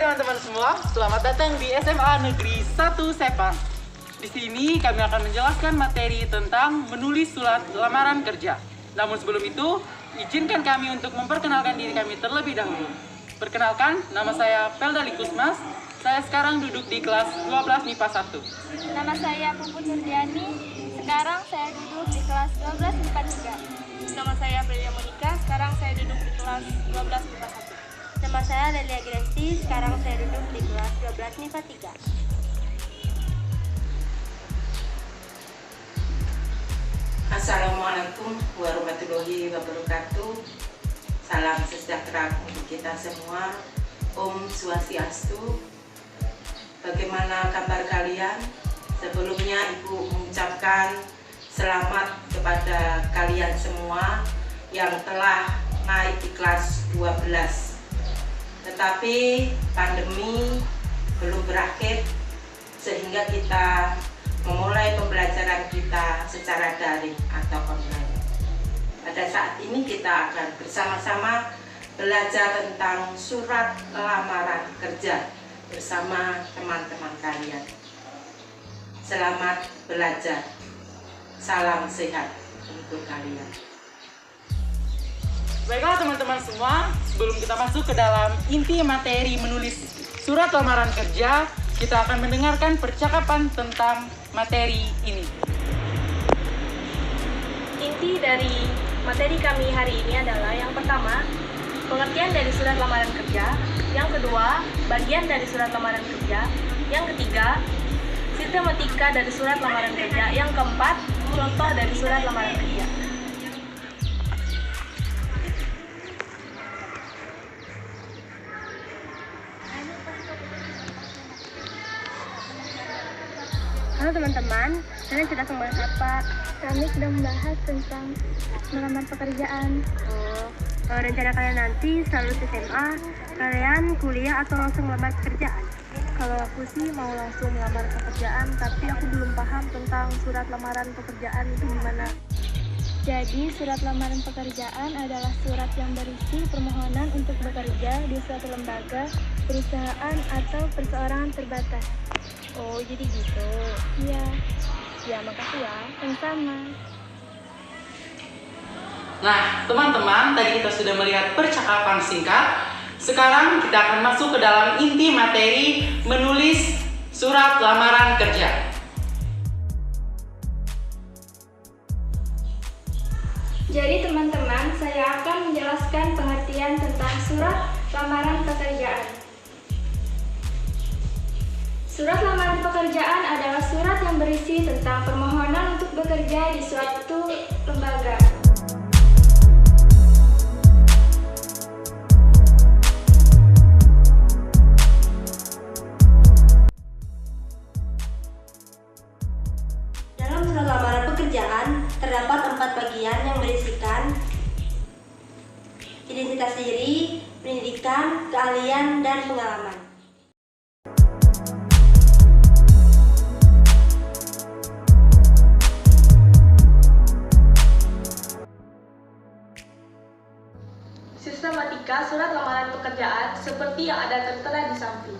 teman-teman semua, selamat datang di SMA Negeri 1 Sepang. Di sini kami akan menjelaskan materi tentang menulis surat lamaran kerja. Namun sebelum itu, izinkan kami untuk memperkenalkan diri kami terlebih dahulu. Perkenalkan, nama saya Felda Likusmas. Saya sekarang duduk di kelas 12 MIPA 1. Nama saya Puput Nurdiani. Sekarang saya duduk di kelas 12 MIPA 3. Nama saya Aprilia Monika. Sekarang saya duduk di kelas 12 MIPA 1. Nama saya Lelia Gresti. Sekarang saya duduk di kelas 12 MIPA 3. Assalamualaikum warahmatullahi wabarakatuh. Salam sejahtera untuk kita semua. Om Swastiastu. Bagaimana kabar kalian? Sebelumnya Ibu mengucapkan selamat kepada kalian semua yang telah naik di kelas 12. Tetapi pandemi belum berakhir sehingga kita memulai pembelajaran kita secara daring atau online. Pada saat ini kita akan bersama-sama belajar tentang surat lamaran kerja bersama teman-teman kalian. Selamat belajar. Salam sehat untuk kalian. Baiklah teman-teman semua, sebelum kita masuk ke dalam inti materi menulis surat lamaran kerja, kita akan mendengarkan percakapan tentang materi ini. Inti dari materi kami hari ini adalah yang pertama, pengertian dari surat lamaran kerja. Yang kedua, bagian dari surat lamaran kerja. Yang ketiga, sistematika dari surat lamaran kerja. Yang keempat, contoh dari surat lamaran kerja. Halo teman-teman, kalian sedang membahas apa? Kami sedang membahas tentang melamar pekerjaan. Rencana kalian nanti setelah lulus SMA, kalian kuliah atau langsung melamar pekerjaan? Kalau aku sih mau langsung melamar pekerjaan, tapi aku belum paham tentang surat lamaran pekerjaan itu gimana. Jadi, surat lamaran pekerjaan adalah surat yang berisi permohonan untuk bekerja di suatu lembaga, perusahaan, atau perseorangan terbatas. Oh, jadi gitu. Iya, Ya, makasih ya. sama-sama. Nah, teman-teman, tadi kita sudah melihat percakapan singkat. Sekarang kita akan masuk ke dalam inti materi menulis surat lamaran kerja. Jadi teman-teman, saya akan menjelaskan pengertian tentang surat lamaran pekerjaan. Surat lamaran pekerjaan adalah surat yang berisi tentang permohonan untuk bekerja di suatu lembaga. Dalam surat lamaran pekerjaan, terdapat 4 bagian yang berisikan identitas diri, pendidikan, keahlian, dan pengalaman. Sistematika surat lamaran pekerjaan seperti yang ada tertera di samping.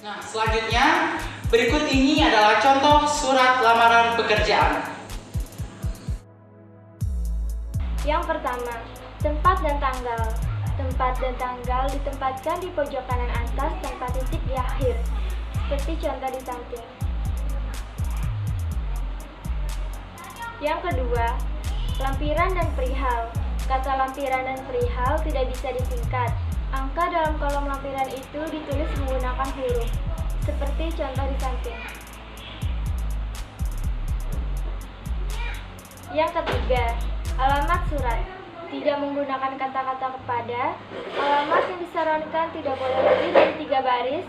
Nah, selanjutnya Berikut ini adalah contoh surat lamaran pekerjaan. Yang pertama, tempat dan tanggal. Tempat dan tanggal ditempatkan di pojok kanan atas tanpa titik di akhir, seperti contoh di samping. Yang kedua, lampiran dan perihal. Kata lampiran dan perihal tidak bisa disingkat. Angka dalam kolom lampiran itu ditulis menggunakan huruf, seperti contoh di samping. Yang ketiga, alamat surat. Tidak menggunakan kata-kata kepada. Alamat yang disarankan tidak boleh lebih dari 3 baris.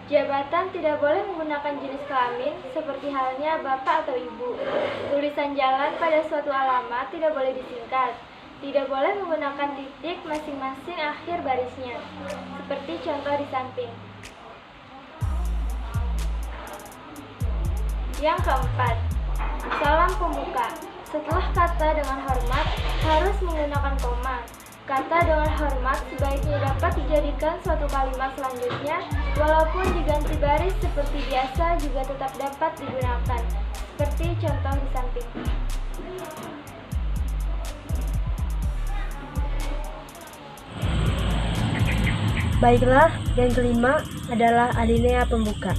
Jabatan tidak boleh menggunakan jenis kelamin, seperti halnya bapak atau ibu. Tulisan jalan pada suatu alamat tidak boleh disingkat. Tidak boleh menggunakan titik masing-masing akhir barisnya, seperti contoh di samping. Yang keempat, salam pembuka. Setelah kata dengan hormat harus menggunakan koma. Kata dengan hormat sebaiknya dapat dijadikan suatu kalimat selanjutnya, walaupun diganti baris seperti biasa juga tetap dapat digunakan, seperti contoh di samping. Baiklah, yang kelima adalah alinea pembuka.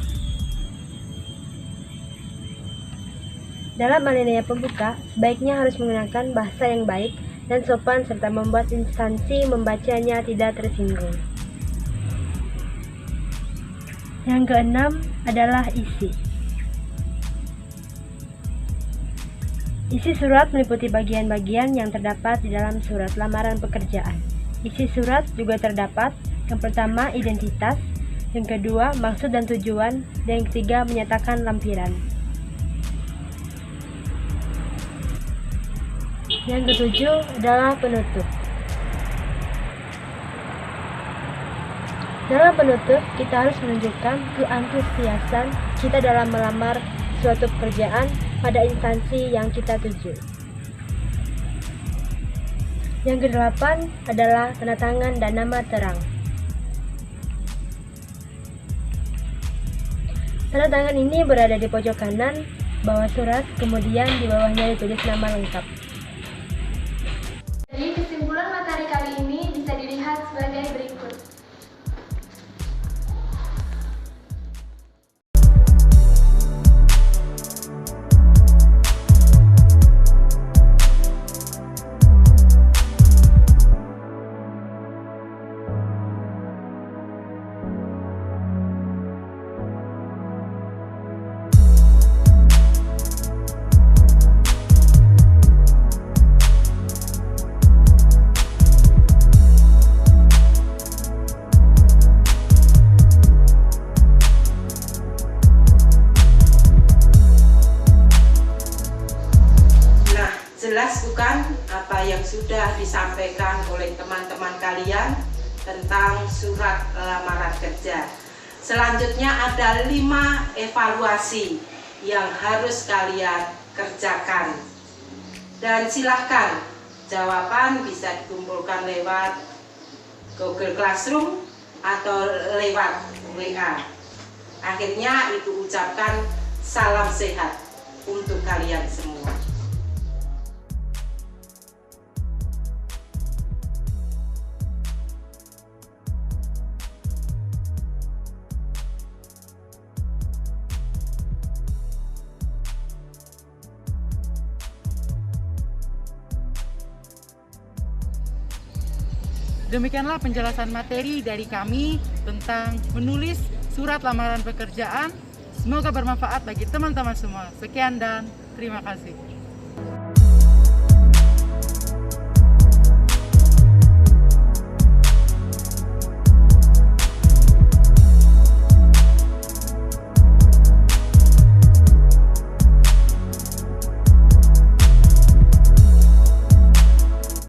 Dalam alinea pembuka, sebaiknya harus menggunakan bahasa yang baik dan sopan serta membuat instansi membacanya tidak tersinggung. Yang keenam adalah isi. Isi surat meliputi bagian-bagian yang terdapat di dalam surat lamaran pekerjaan. Isi surat juga terdapat yang pertama identitas, yang kedua maksud dan tujuan, dan yang ketiga menyatakan lampiran. Yang ketujuh adalah penutup. Dalam penutup, kita harus menunjukkan keantusiasan kita dalam melamar suatu pekerjaan pada instansi yang kita tuju. Yang kedelapan adalah tanda tangan dan nama terang. Tanda tangan ini berada di pojok kanan bawah surat, kemudian di bawahnya ditulis nama lengkap. Jadi kesimpulan materi kali ini bisa dilihat sebagai berikut. Jelas bukan apa yang sudah disampaikan oleh teman-teman kalian tentang surat lamaran kerja. Selanjutnya ada 5 evaluasi yang harus kalian kerjakan. Dan silahkan jawaban bisa dikumpulkan lewat Google Classroom atau lewat WA. Akhirnya Ibu ucapkan salam sehat untuk kalian semua. Demikianlah penjelasan materi dari kami tentang menulis surat lamaran pekerjaan. Semoga bermanfaat bagi teman-teman semua. Sekian dan terima kasih.